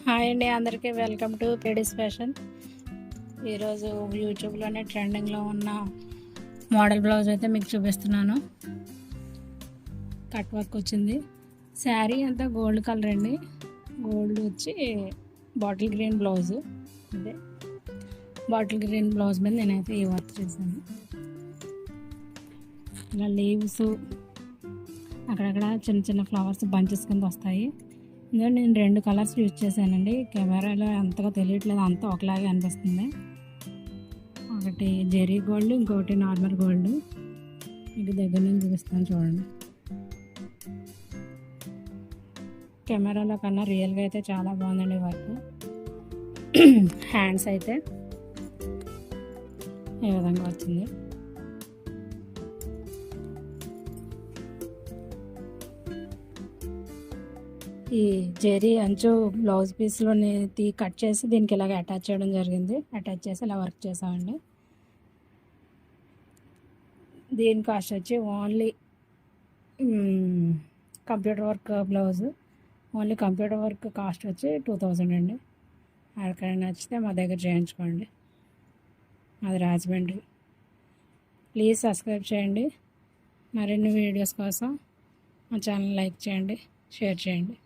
Hi అండి, అందరికీ welcome to పేడీస్ fashion. ఈరోజు యూట్యూబ్లోనే ట్రెండింగ్లో ఉన్న మోడల్ బ్లౌజ్ అయితే మీకు చూపిస్తున్నాను. కట్ వర్క్ వచ్చింది. శారీ అంతా గోల్డ్ కలర్ అండి. గోల్డ్ వచ్చి బాటిల్ గ్రీన్ బ్లౌజ్. అదే బాటిల్ గ్రీన్ బ్లౌజ్ మీద నేనైతే ఈ వర్క్ చేశాను. ఇలా లీవ్స్ అక్కడక్కడ చిన్న చిన్న ఫ్లవర్స్ బంచెస్ కింద వస్తాయి. ఇందులో నేను 2 కలర్స్ యూజ్ చేశానండి. కెమెరాలో అంతగా తెలియట్లేదు, అంతా ఒకలాగే అనిపిస్తుంది. ఒకటి జెరీ గోల్డ్, ఇంకొకటి నార్మల్ గోల్డ్. మీకు దగ్గర నుంచి చూపిస్తాను చూడండి. కెమెరాలో కన్నా రియల్గా అయితే చాలా బాగుందండి వర్క్. హ్యాండ్స్ అయితే ఈ విధంగా వచ్చింది. ఈ జెరీ అంచు బ్లౌజ్ పీస్లోని కట్ చేసి దీనికి ఇలాగ అటాచ్ చేయడం జరిగింది. అటాచ్ చేసి ఇలా వర్క్ చేసామండి. దీని కాస్ట్ వచ్చి only computer work blouse. Only computer work cost వచ్చి 2000 అండి. ఎవరికైనా నచ్చితే మా దగ్గర చేయించుకోండి. అది రాజమండ్రి. ప్లీజ్ సబ్స్క్రైబ్ చేయండి. మరిన్ని వీడియోస్ కోసం మా ఛానల్ లైక్ చేయండి, షేర్ చేయండి.